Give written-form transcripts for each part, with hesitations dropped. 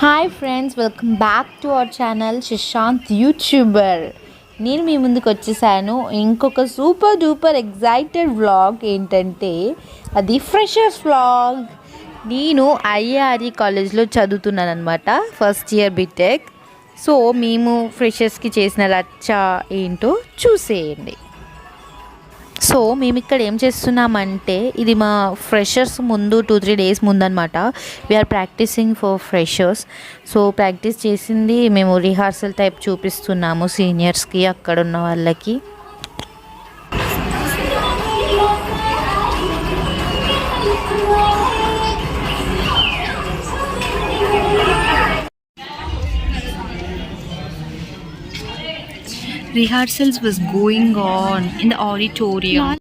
Hi friends, welcome back to our channel Shashant YouTuber. నేను మీ ముందుకు వచ్చేసాను ఇంకొక సూపర్ డూపర్ ఎగ్జైటెడ్ వ్లాగ్. ఏంటంటే అది ఫ్రెషర్స్ వ్లాగ్. నేను ఐఏఆర్ఈ కాలేజ్లో చదువుతున్నాను అనమాట, ఫస్ట్ ఇయర్ బీటెక్. సో మేము ఫ్రెషర్స్కి చేసిన రచ్చ ఏంటో చూసేయండి. సో మేము ఇక్కడ ఏం చేస్తున్నామంటే, ఇది మా ఫ్రెషర్స్ ముందు 2-3 డేస్ ముందనమాట. We are practising for freshers. So practice చేసింది మేము రిహార్సల్ టైప్ చూపిస్తున్నాము సీనియర్స్కి, అక్కడ ఉన్న వాళ్ళకి. Rehearsals was going on in the auditorium.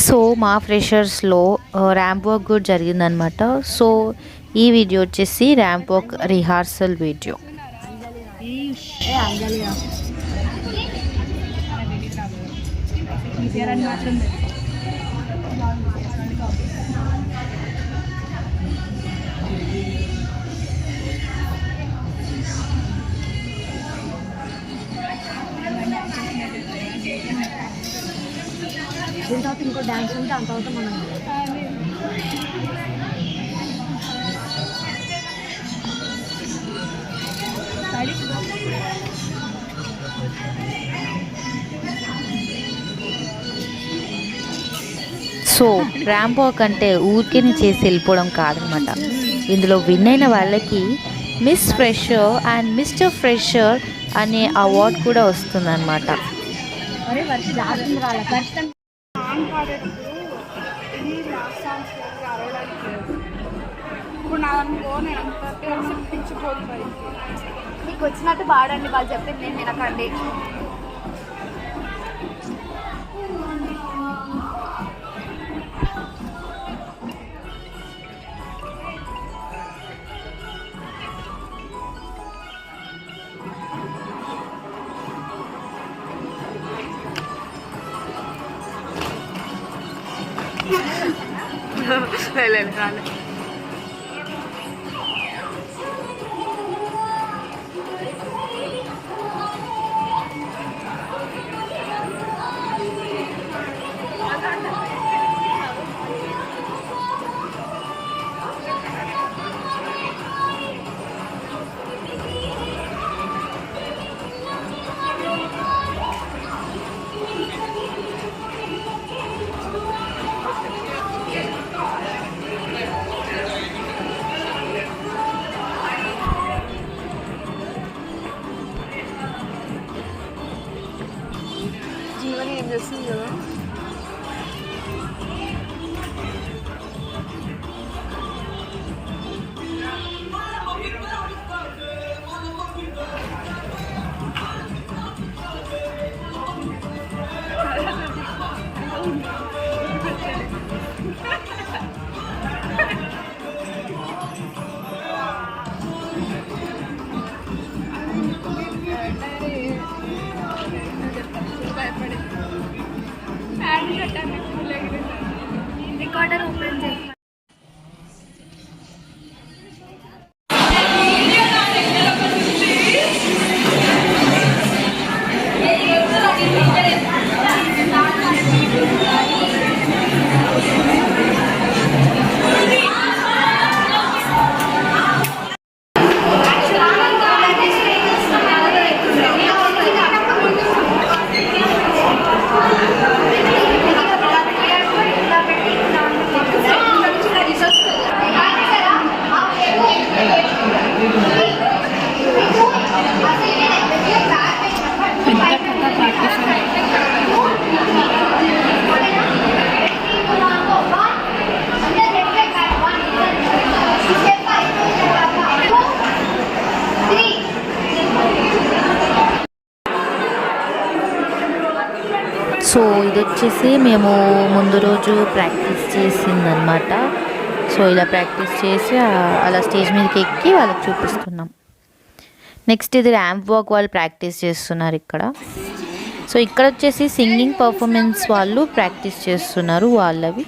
So మా ఫ్రెషర్స్లో ర్యాంప్ వాక్ కూడా జరిగిందనమాట. సో ఈ వీడియో వచ్చేసి ర్యాంప్ వాక్ రిహార్సల్ వీడియో. దీని తర్వాత ఇంకో డ్యాన్స్ ఉంటే అంత అవుతాం మనం. సో ర్యాంప్ వాక్ అంటే ఊరికే చేసి వెళ్ళిపోవడం కాదనమాట. ఇందులో విన్ అయిన వాళ్ళకి miss fresher and mister fresher అనే అవార్డ్ కూడా వస్తుందన్నమాట. మీకు వచ్చినట్టు పాడండి, వాళ్ళు చెప్పింది నేను వినకండి. రాలే. జీవని ఏం చేస్తుంది కదా. సో ఇది వచ్చేసి మేము ముందు రోజు ప్రాక్టీస్ చేసిందనమాట. సో ఇలా ప్రాక్టీస్ చేసి అలా స్టేజ్ మీదకి ఎక్కి వాళ్ళకి చూపిస్తున్నాం. నెక్స్ట్ ఇది ర్యాంప్ వాక్ వాళ్ళు ప్రాక్టీస్ చేస్తున్నారు ఇక్కడ. సో ఇక్కడ వచ్చేసి సింగింగ్ పర్ఫార్మెన్స్ వాళ్ళు ప్రాక్టీస్ చేస్తున్నారు వాళ్ళవి.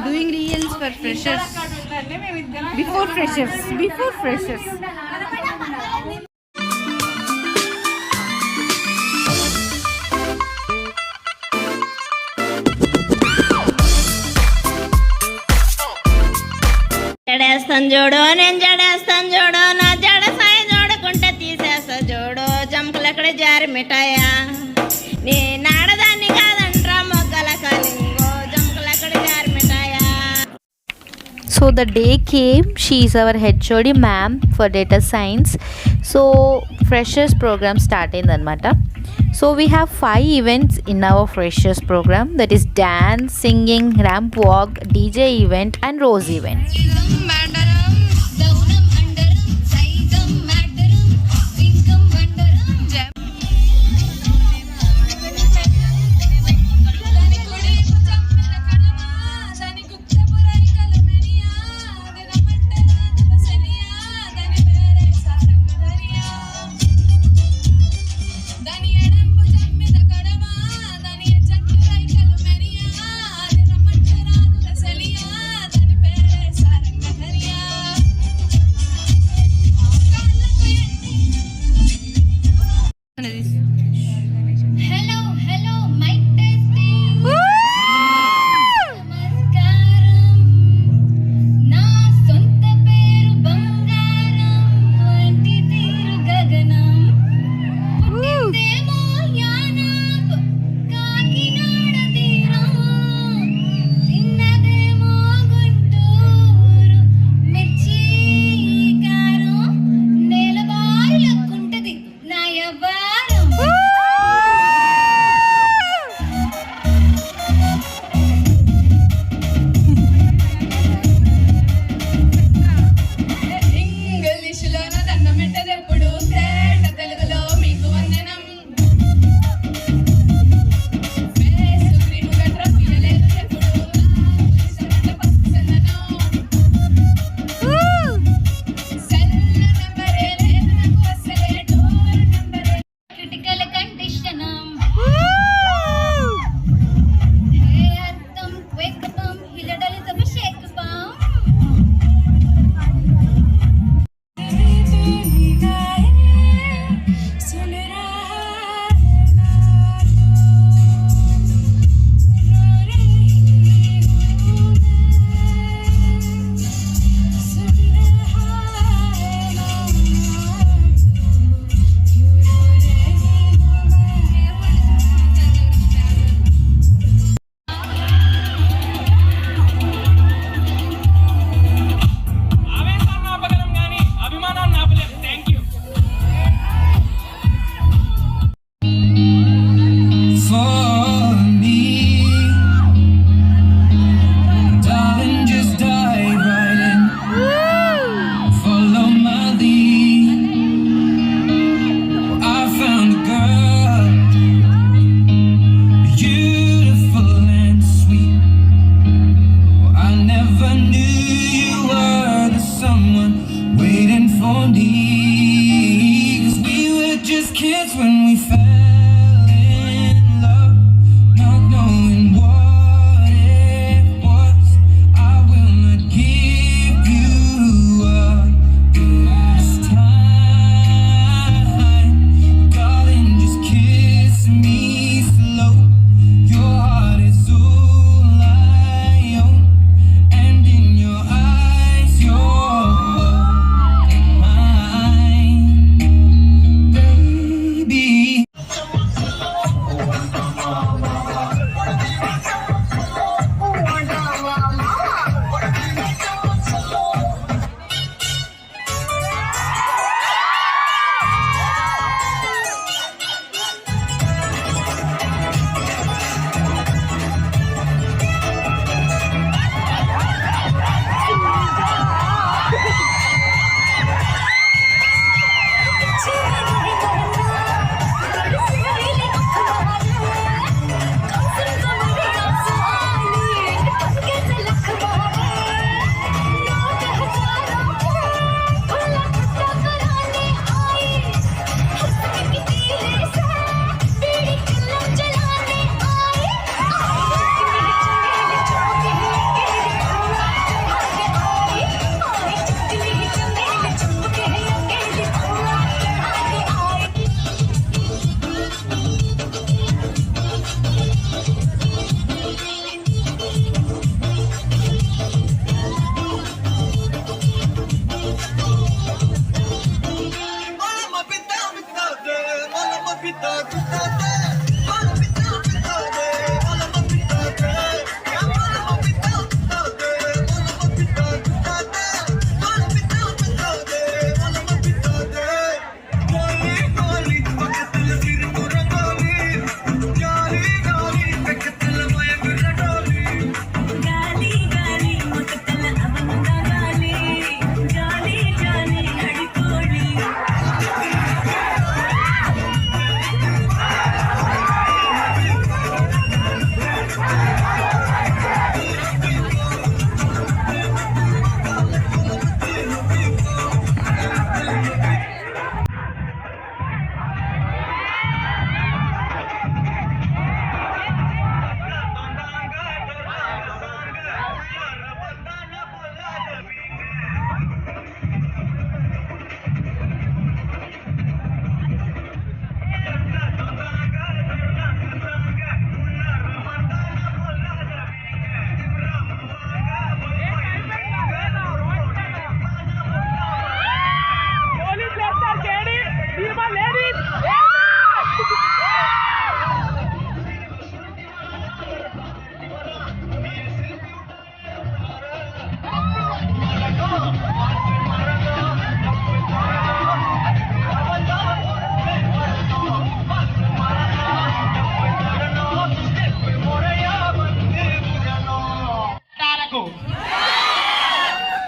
Doing reels for freshers before freshers. జడేస్తాను చూడు, నేను జడేస్తాను చూడు, నా జడ సాయి చూడకుంటే తీసేస్తా చూడు, జంకులక్కడ జారి మిఠాయా, నీ నాడదాన్ని కాదంట్రా మొగ్గల కలింగో, జంకులక్కడ జారి మిఠాయా. So the day came, she is our HOD ma'am for data science. So freshers program start అయిందనమాట. So we have 5 events in our freshers program, that is dance, singing, ramp walk, DJ event and rose event.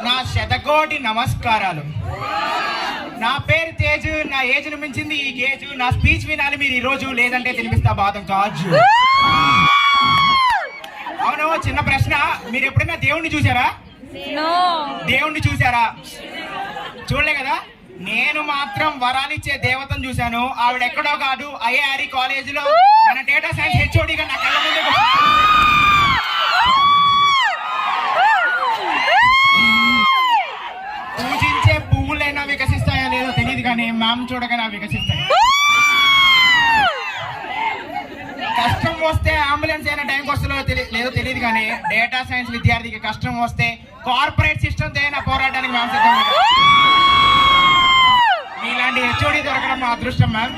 నా శతకోటి నమస్కారాలు. నా పేరు తేజు. నా ఏజ్ను మించింది ఈ gauge. నా స్పీచ్ వినాలి మీరు ఈరోజు, లేదంటే తినిపిస్తా బాదం కాజు. అవును, చిన్న ప్రశ్న, మీరు ఎప్పుడైనా దేవుణ్ణి చూసారా? దేవుణ్ణి చూసారా? చూడలే కదా. నేను మాత్రం వరాలిచ్చే దేవతను చూశాను. ఆవిడ ఎక్కడో కాదు, ఐఐఆర్ కాలేజీలో మన డేటా సైన్స్ హెచ్ఓడిగా నా కళ్ళ ముందు పూజించే పువ్వులైనా వికసిస్తాయో లేదో తెలియదు, కానీ మ్యామ్ చూడగానే వికసిస్తాయి. కష్టం వస్తే అంబులెన్స్ అయినా టైంకి వస్తుందో లేదో తెలియదు, కానీ డేటా సైన్స్ విద్యార్థికి కష్టం వస్తే కార్పొరేట్ సిస్టమ్ అయినా పోరాటానికి మ్యామ్ సిద్ధంగా. మీలాంటి హెచ్ఓడి దొరకడం మా అదృష్టం మ్యామ్.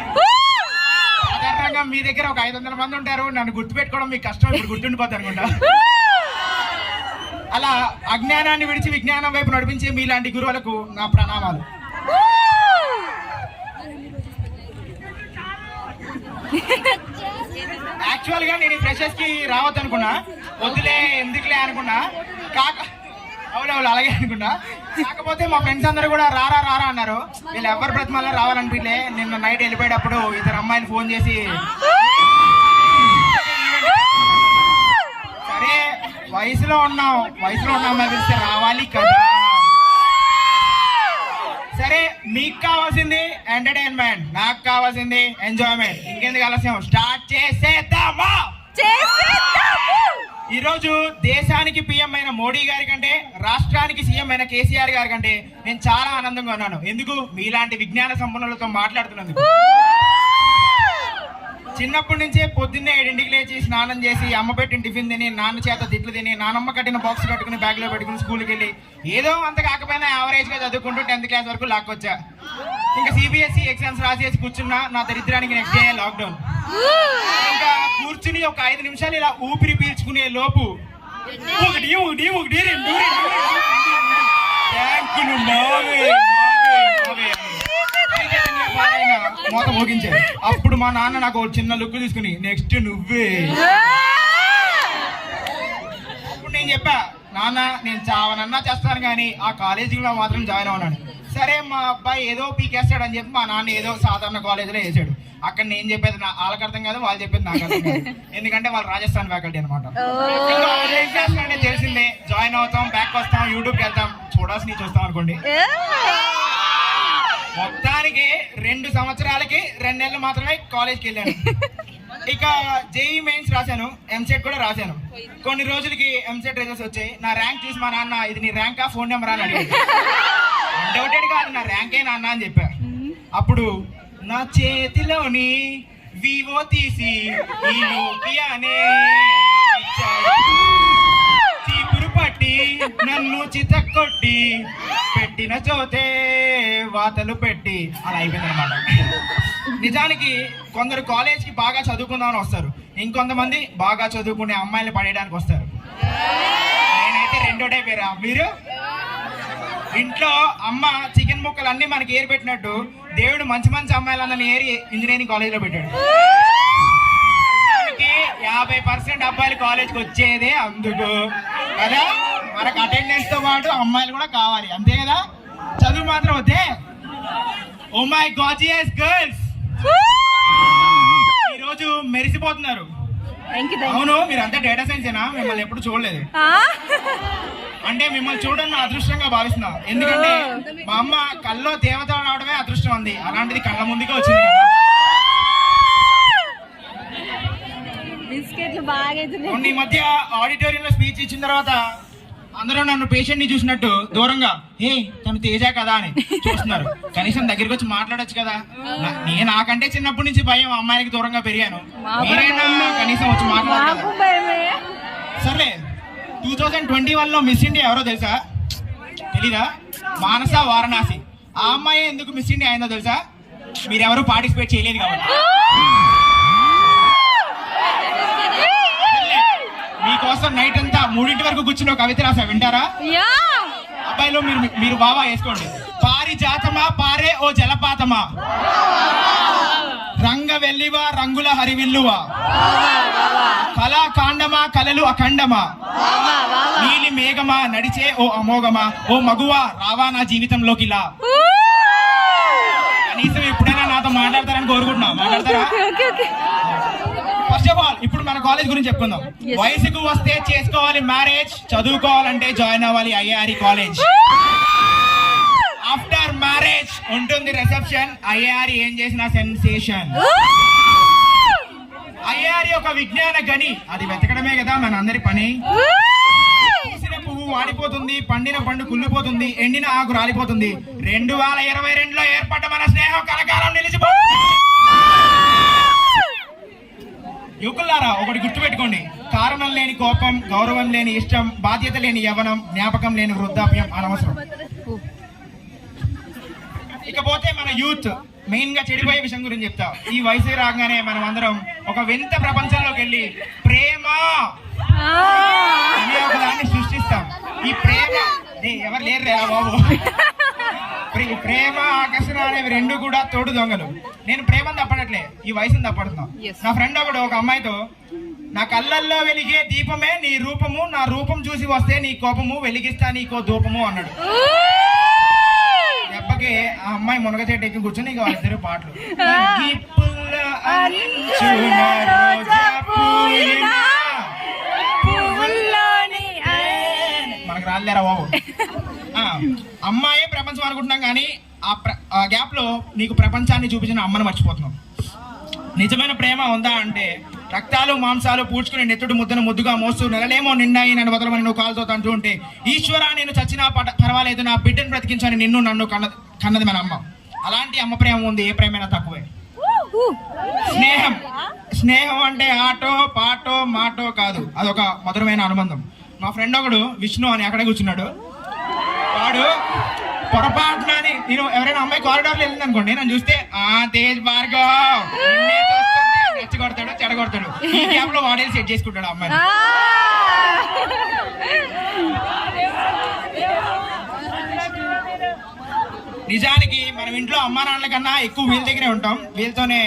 సాధారణంగా మీ దగ్గర ఒక 500 మంది ఉంటారు, నన్ను గుర్తుపెట్టుకోవడం మీకు కష్టం. ఇప్పుడు గుర్తుండిపోద్ది అనుకుంటా. అలా అజ్ఞానాన్ని విడిచి విజ్ఞానం వైపు నడిపించే మీలాంటి గురువులకు నా ప్రణామాలు. యాక్చువల్ గా నేను ఈ ఫ్రెషర్స్ కి రావద్దు అనుకున్నా, వద్దులే ఎందుకులే అనుకున్నా. అవునవును అలాగే అనుకున్నా. కాకపోతే మా ఫ్రెండ్స్ అందరూ కూడా రారా రారా అన్నారు. వీళ్ళు ఎవరు బ్రతిమల్లా రావాలనిపించలే. నిన్న నైట్ వెళ్ళిపోయేటప్పుడు ఇద్దరు అమ్మాయిలు ఫోన్ చేసి, సరే వయసులో ఉన్నాం పిలిస్తే రావాలి కదా. సరే, మీకు కావాల్సింది ఎంటర్టైన్మెంట్, నాకు కావాల్సింది ఎంజాయ్మెంట్. ఇంకెందుకు ఆలస్యం, స్టార్ట్ చేసేద్దామా? ఈరోజు దేశానికి పిఎం అయిన మోడీ గారి కంటే, రాష్ట్రానికి సీఎం అయిన కేసీఆర్ గారి కంటే నేను చాలా ఆనందంగా ఉన్నాను. ఎందుకు? మీలాంటి విజ్ఞాన సంపన్నులతో మాట్లాడుతున్నందుకు. చిన్నప్పటి నుంచే పొద్దున్నే 7ంటికి లేచి స్నానం చేసి అమ్మ పెట్టిన టిఫిన్ తిని, నాన్న చేత తిట్లు తిని, నానమ్మ కట్టిన బాక్స్ కట్టుకుని బ్యాగ్లో పెట్టుకుని స్కూల్కి వెళ్ళి ఏదో అంత కాకపోయినా యావరేజ్గా చదువుకుంటూ 10th క్లాస్ వరకు లాక్కొచ్చా. ఇంకా సిబిఎస్ఈ ఎగ్జామ్స్ రాసేసి కూర్చున్నా. నా దరిద్రానికి నెక్స్ట్ డే లాక్డౌన్. ఇంకా కూర్చుని ఒక 5 నిమిషాలు ఇలా ఊపిరి పీల్చుకునే లోపు ఒకటి రెండు ట్యాంకులు మోత మోగించారు. అప్పుడు మా నాన్న నాకు ఒక చిన్న లుక్ తీసుకుని, నెక్స్ట్ నువ్వే. అప్పుడు నేను చెప్పా, నాన్న నేను చావనన్నా చేస్తాను కానీ ఆ కాలేజీలో మాత్రం జాయిన్ అవునాను. సరే మా అబ్బాయి ఏదో పీకేస్తాడు అని చెప్పి మా నాన్న ఏదో సాధారణ కాలేజీలో వేసాడు. అక్కడ నేను చెప్పేది వాళ్ళకి అర్థం కాదు, వాళ్ళు చెప్పేది నాకు అర్థం కాదు. ఎందుకంటే వాళ్ళు రాజస్థాన్ ఫ్యాకల్టీ అనమాట. తెలిసిందే, జాయిన్ అవుతాం, బ్యాక్ వస్తాం, యూట్యూబ్కి వెళ్తాం, చూడాల్సి చూస్తాం అనుకోండి. మొత్తానికి 2 సంవత్సరాలకి 2 నెలలు మాత్రమే కాలేజ్కి వెళ్ళాను. ఇక జేఈ మెయిన్స్ రాశాను, ఎంసెట్ కూడా రాశాను. కొన్ని రోజులకి ఎంసెట్ రిజల్ట్స్ వచ్చాయి. నా ర్యాంక్ చూసి మా నాన్న, ఇది నీ ర్యాంకా, ఫోన్ నెంబర్ అని అడిగాడు. డౌటెడ్ కాదు, నా ర్యాంకే నాన్న అని చెప్పా. అప్పుడు నా చేతిలోని వివో తీసి ఈ నోకియానే చీపురు పట్టి నన్ను చితక్కొట్టి పెట్టిన చోతే వాతలు పెట్టి అలా అయిపోయింది అనమాట. నిజానికి కొందరు కాలేజ్కి బాగా చదువుకుందామని వస్తారు, ఇంకొంతమంది బాగా చదువుకునే అమ్మాయిలు పడేయడానికి వస్తారు. నేనైతే రెండోటే పేరా. మీరు ఇంట్లో అమ్మ చికెన్ ముక్కలు అన్ని మనకి ఏరి పెట్టినట్టు దేవుడు మంచి మంచి అమ్మాయిలందరినీ ఏరి ఇంజనీరింగ్ కాలేజ్లో పెట్టాడు. 50% అబ్బాయిలు కాలేజ్కి వచ్చేదే అందుకు కదా. మనకు అటెండెన్స్ తో పాటు అమ్మాయిలు కూడా కావాలి, అంతే కదా. చదువు మాత్రం వద్దే. ఓ మై గార్జియస్ గర్ల్స్, ఈరోజు మెరిసిపోతున్నారు. అవును, మీరు అంతా డేటా సైన్సేనా? మిమ్మల్ని ఎప్పుడు చూడలేదు. అంటే మిమ్మల్ని చూడడం నా అదృష్టంగా భావిస్తున్నా. ఎందుకంటే మా అమ్మ కల్లో దేవత రావడమే అదృష్టం ఉంది, అలాంటిది కళ్ళ ముందుకే వచ్చింది కదా. ఈ మధ్య ఆడిటోరియంలో స్పీచ్ ఇచ్చిన తర్వాత అందరూ నన్ను పేషెంట్ ని చూసినట్టు దూరంగా తను తేజ కదా అని చూస్తున్నారు. కనీసం దగ్గరికి వచ్చి మాట్లాడొచ్చు కదా. నేను నాకంటే చిన్నప్పటి నుంచి భయం, అమ్మాయికి దూరంగా పెరిగాను. మీరైనా కనీసం వచ్చి మాట్లాడాలి. సర్లే, 2021లో మిస్ ఇండియా ఎవరో తెలుసా? తెలీదా? మానస వారణాసి. ఆ అమ్మాయి ఎందుకు మిస్ ఇండియా అయిందో తెలుసా? మీరెవరు పార్టిసిపేట్ చేయలేదు కాబట్టి. మీకోసం నైట్ అంతా 3 వరకు కూర్చుని కవిత రాసా, వింటారా? అబ్బాయిలో మీరు బాగా వేసుకోండి. పారిజాతమా పారే ఓ జలపాతమా, రంగ వెల్లివా రంగుల హరివిల్లువా, కళాకాండమా కలలు అఖండమా, నీలి మేఘమా నడిచే ఓ అమోఘమా, ఓ మగువా రావా నా జీవితంలోకిలా. కనీసం ఎప్పుడైనా నాతో మాట్లాడతారని కోరుకుంటున్నా. మాట్లాడతారా? ఫస్ట్ ఆఫ్ ఆల్ ఇప్పుడు మన కాలేజ్ గురించి చెప్పుకుందాం. వయసుకు వస్తే చేసుకోవాలి మ్యారేజ్, చదువుకోవాలంటే జాయిన్ అవ్వాలి ఐఏఆర్ కాలేజ్. ఆఫ్టర్ మ్యారేజ్ ఉంటుంది రిసెప్షన్. ఐఏఆర్ ఏం చేసిన సెన్సేషన్. ఐఏఆర్ ఒక విజ్ఞాన గని, అది వెతకడమే కదా మన అందరి పని. పూసిన పువ్వు వాడిపోతుంది, పండిన పండు కుళ్ళిపోతుంది, ఎండిన ఆకు రాలిపోతుంది. 2022లో ఏర్పడ్డ మన స్నేహం కలకాలం నిలిచిపోతుంది. యువకులారా, ఒకటి గుర్తుపెట్టుకోండి. కారణం లేని కోపం, గౌరవం లేని ఇష్టం, బాధ్యత లేని యవ్వనం, జ్ఞాపకం లేని వృద్ధాప్యం అనవసరం. ఇకపోతే మన యూత్ మెయిన్ గా చెడిపోయే విషయం గురించి చెప్తా. ఈ వయసు రాగానే మనం అందరం ఒక వింత ప్రపంచంలోకి వెళ్ళి ప్రేమ అనే ఒక దాన్ని సృష్టిస్తాం. ఈ ప్రేమ ఎవరు లేరు బాబు. ప్రేమ, ఆకర్షణ అనేవి రెండు కూడా తోడు దొంగలు. నేను ప్రేమను తప్పడట్లే, ఈ వయసును తప్పడుతున్నా. నా ఫ్రెండ్ ఒకడు ఒక అమ్మాయితో, నా కళ్ళల్లో వెలిగే దీపమే నీ రూపము, నా రూపం చూసి వస్తే నీ కోపము, వెలిగిస్తా నీకో ధూపము అన్నాడు. దెబ్బకి ఆ అమ్మాయి మునగ చెట్టు ఎక్కి కూర్చొని ఇక వాళ్ళిద్దరు పాటలు. మనకు రాలేరా బాబు. అమ్మాయే ప్రపంచం అనుకుంటున్నాం, కానీ ఆ గ్యాప్ లో నీకు ప్రపంచాన్ని చూపించిన అమ్మను మర్చిపోతున్నాం. నిజమైన ప్రేమ ఉందా అంటే రక్తాలు మాంసాలు పూడ్చుకుని నెత్తుడు ముద్దను ముద్దుగా మోస్తూ నెలలేమో నిండాయి నన్ను వదలమని నువ్వు కాలుతో అంటూ ఉంటే, ఈశ్వరా నేను చచ్చినా పర్వాలేదు నా బిడ్డను బ్రతికించని నిన్ను నన్ను కన్నది మన అమ్మ. అలాంటి అమ్మ ప్రేమ ఉంది, ఏ ప్రేమైనా తక్కువే. స్నేహం అంటే ఆటో పాటో మాటో కాదు, అదొక మధురమైన అనుబంధం. మా ఫ్రెండ్ ఒకడు విష్ణు అని అక్కడే కూర్చున్నాడు. వాడు పొరపాటున నేను ఎవరైనా అమ్మాయి కారిడార్లో వెళ్ళింది అనుకోండి, నన్ను చూస్తే తేజ్ భార్గవ్ రెచ్చగొడతాడు, చెడగొడతాడు. ఈ గ్యాప్ లో వాడే సెట్ చేసుకుంటాడు అమ్మాయి. నిజానికి మనం ఇంట్లో అమ్మా నాన్నల కన్నా ఎక్కువ వీళ్ళ దగ్గరే ఉంటాం. వీళ్ళతోనే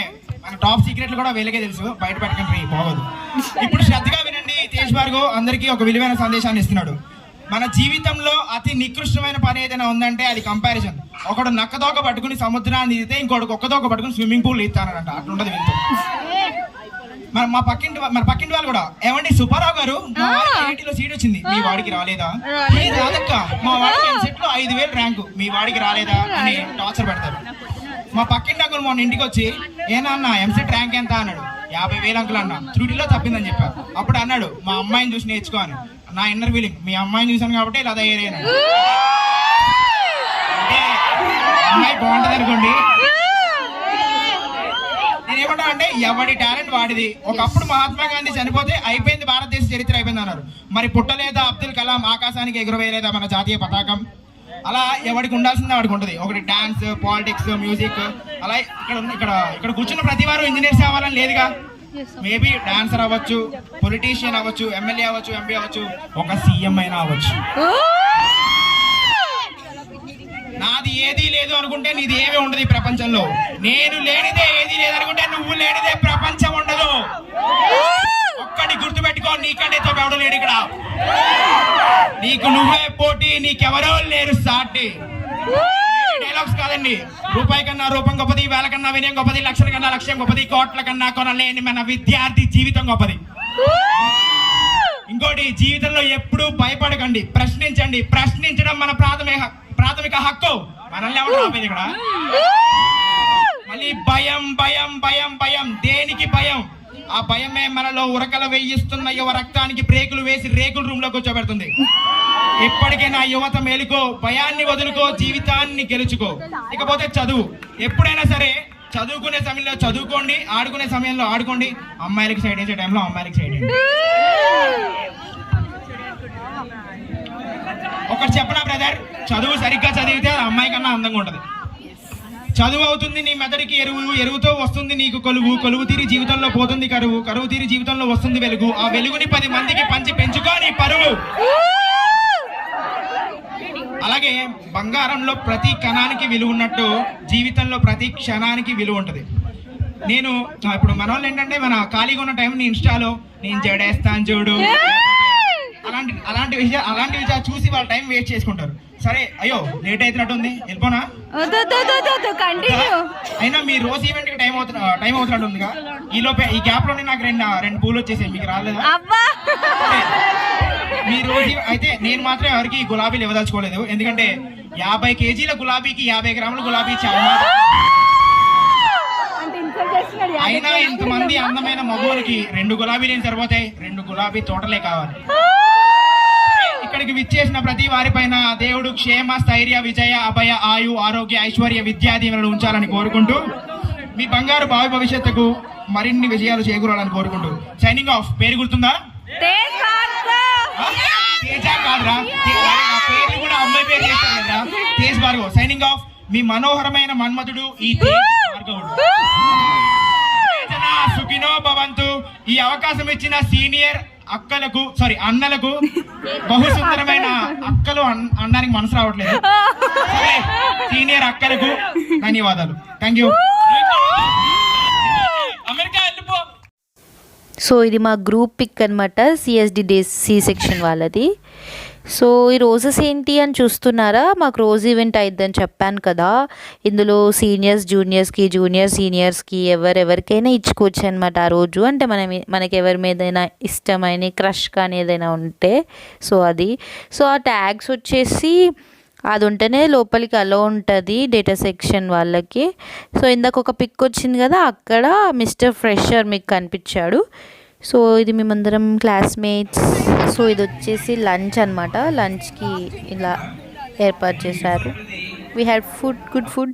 మన టాప్ సీక్రెట్లు కూడా వీళ్ళకే తెలుసు, బయట పెట్టకండి పోవద్దు. ఇప్పుడు శ్రద్ధగా వినండి. తేజ్ భార్గవ్ అందరికీ ఒక విలువైన సందేశాన్ని ఇస్తున్నాడు. మన జీవితంలో అతి నికృష్టమైన పని ఏదైనా ఉందంటే అది కంపారిజన్. ఒకడు నక్కదోక పట్టుకుని సముద్రాన్ని ఈదితే ఇంకోటి ఒక్కదోక పట్టుకుని స్విమ్మింగ్ పూల్ ఈతానంట. అట్లుంటది వీళ్ళతో. మన పక్కింటి వాళ్ళు కూడా, ఏమండి సుబ్బారావు గారు మా వాడికి సీట్ వచ్చింది, మీ వాడికి రాలేదా? రాదక్క, మా వాడికి సెట్ లో 5,000 ర్యాంకు, మీ వాడికి రాలేదా అని టార్చర్ పెడతారు. మా పక్కింటి అంకుల్ మొన్న ఇంటికి వచ్చి, ఏనా ఎంసెట్ ర్యాంక్ ఎంత అన్నాడు. 50,000 అంకుల్ అన్న, త్రుటిలో తప్పిందని చెప్పారు. అప్పుడు అన్నాడు, మా అమ్మాయిని చూసి నేర్చుకో అని. నా ఇన్నర్ ఫీలింగ్, మీ అమ్మాయిని చూసాను కాబట్టి ఇలా తయారైనా. అంటే అమ్మాయి బాగుంటది అనుకోండి. నేనేమంటా అంటే ఎవడి టాలెంట్ వాడిది. ఒకప్పుడు మహాత్మా గాంధీ చనిపోతే అయిపోయింది, భారతదేశ చరిత్ర అయిపోయింది అన్నారు. మరి పుట్టలేదా అబ్దుల్ కలాం, ఆకాశానికి ఎగురవేయలేదా మన జాతీయ పతాకం? అలా ఎవరికి ఉండాల్సిందే వాడికి ఉంటుంది. ఒకటి డాన్స్, పాలిటిక్స్, మ్యూజిక్, అలా ఇక్కడ కూర్చున్న ప్రతి వారు ఇంజనీర్స్ అవ్వాలని లేదుగా. మేబీ డాన్సర్ అవ్వచ్చు, పొలిటీషియన్ అవ్వచ్చు, ఎమ్మెల్యే అవ్వచ్చు, ఎంపీ అవ్వచ్చు, ఒక సీఎం అయినా అవ్వచ్చు. నాది ఏదీ లేదు అనుకుంటే నీది ఏమీ ఉండదు ఈ ప్రపంచంలో. నేను లేనిదే ఏదీ లేదనుకుంటే నువ్వు లేనిదే ప్రపంచం ఉండదు. ఒక్కటి గుర్తుపెట్టుకో, నీకంటే తోపెవడో లేడు ఇక్కడ. నీకు నువ్వే పోటీ, నీకెవరో లేరు సాటి. డైలాగ్స్ కాదండి. రూపాయి కన్నా రూపం గొప్పది, వేల కన్నా వినయం గొప్పది, లక్షల కన్నా లక్ష్యం గొప్పది, కోట్ల కన్నా కొనలేని మన విద్యార్థి జీవితం గొప్పది. ఇంకోటి, జీవితంలో ఎప్పుడూ భయపడకండి, ప్రశ్నించండి. ప్రశ్నించడం మన ప్రాథమిక హక్కు. మనల్ని ఎవరు ఆపేది ఇక్కడ? మళ్ళీ భయం భయం భయం భయం. దేనికి భయం? ఆ భయమే మనలో ఉరకలు వేయిస్తున్న యువ రక్తానికి బ్రేకులు వేసి రేకుల రూమ్ లో కూర్చోబెడుతుంది. ఎప్పటికైనా యువత మేలుకో, భయాన్ని వదులుకో, జీవితాన్ని గెలుచుకో. ఇకపోతే చదువు. ఎప్పుడైనా సరే చదువుకునే సమయంలో చదువుకోండి, ఆడుకునే సమయంలో ఆడుకోండి. అమ్మాయిలకి సైడ్ వేసే టైంలో అమ్మాయిలకి సైడ్ వేయండి. ఒకటి చెప్పనా బ్రదర్, చదువు సరిగ్గా చదివితే అమ్మాయి కన్నా అందంగా ఉంటది. చదువు అవుతుంది నీ మెదడికి ఎరువు, ఎరువుతో వస్తుంది నీకు కొలువు, కొలువు తీరి జీవితంలో పోతుంది కరువు, కరువు తీరి జీవితంలో వస్తుంది వెలుగు, ఆ వెలుగుని 10 మందికి పంచి పెంచుకో నీ పరువు. అలాగే బంగారంలో ప్రతి కణానికి విలువ ఉన్నట్టు జీవితంలో ప్రతి క్షణానికి విలువ ఉంటుంది. నేను ఇప్పుడు మన వాళ్ళు ఏంటంటే, మన ఖాళీగా ఉన్న టైం నీ ఇన్స్టాలో నేను జడేస్తాను చూడు, అలాంటి విషయాలు చూసి వాళ్ళ టైం వేస్ట్ చేసుకుంటారు. సరే, అయ్యో లేట్ అవుతున్నట్టుంది, వెళ్ళిపోనా? అయినా మీ రోజు ఈవెంట్ కి టైం అవుతున్నట్టుందిగా. ఈ గ్యాప్ లోనే నాకు రెండు పూలు వచ్చేసాయి, మీకు రాలేదా? మీ రోజు అయితే నేను మాత్రం ఎవరికి గులాబీలు ఇవ్వదలుచుకోలేదు. ఎందుకంటే 50 కేజీల గులాబీకి 50 గ్రాముల గులాబీ చాలా. అయినా ఇంతమంది అందమైన మగవాళ్ళకి 2 గులాబీలు ఏం సరిపోతాయి? 2 గులాబీ తోటలే కావాలి. ఇక్కడికి విచ్చేసిన ప్రతి వారిపైన దేవుడు క్షేమ, స్థైర్య, విజయ, అభయ, ఆయు, ఆరోగ్య, ఐశ్వర్య, విద్యా దీవెనలు ఉంచాలని కోరుకుంటూ, మీ బంగారు భావి భవిష్యత్తుకు మరిన్ని విజయాలు చేకూరాలని కోరుకుంటూ సైనింగ్ ఆఫ్. పేరు గుర్తుందా? తేజ కాదురా, పేరు కూడా అమ్మాయి పేరు చేస్తారు కదా, తేజ్ భార్గవ్. Signing off. మీ మనోహరమైన మన్మధుడు ఈ తేజ్ భార్గవుడు. సుఖినో భవంతు. ఈ అవకాశం ఇచ్చిన సీనియర్ అన్నలకు, బహు సుందరమైన అక్కలు అనడానికి మనసు రావట్లేదు, సీనియర్ అక్కలకు ధన్యవాదాలు. Thank you. సో ఇది మా గ్రూప్ పిక్ అనమాట, సిఎస్డి డేస్ సి సెక్షన్ వాళ్ళది. సో ఈ రోజెస్ ఏంటి అని చూస్తున్నారా? మాకు రోజు ఈవెంట్ అయిద్దని చెప్పాను కదా. ఇందులో సీనియర్స్ జూనియర్స్కి, జూనియర్ సీనియర్స్కి ఎవరెవరికైనా ఇచ్చుకోవచ్చు అనమాట ఆ రోజు. అంటే మనకి ఎవరి మీదైనా ఇష్టమైన క్రష్ కానీ ఏదైనా ఉంటే సో ఆ ట్యాగ్స్ వచ్చేసి అది ఉంటేనే లోపలికి అలో ఉంటుంది డేటా సెక్షన్ వాళ్ళకి. సో ఇందాక ఒక పిక్ వచ్చింది కదా, అక్కడ మిస్టర్ ఫ్రెషర్ మీకు కనిపించాడు. సో ఇది మేమందరం క్లాస్మేట్స్. సో ఇది వచ్చేసి లంచ్ అనమాట. లంచ్కి ఇలా ఏర్పాటు చేశారు. We had food, good food.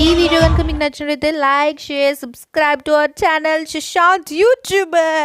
ఈ వీడియో కనుక మీకు నచ్చినట్లయితే like, share, subscribe to our channel Shashant YouTuber.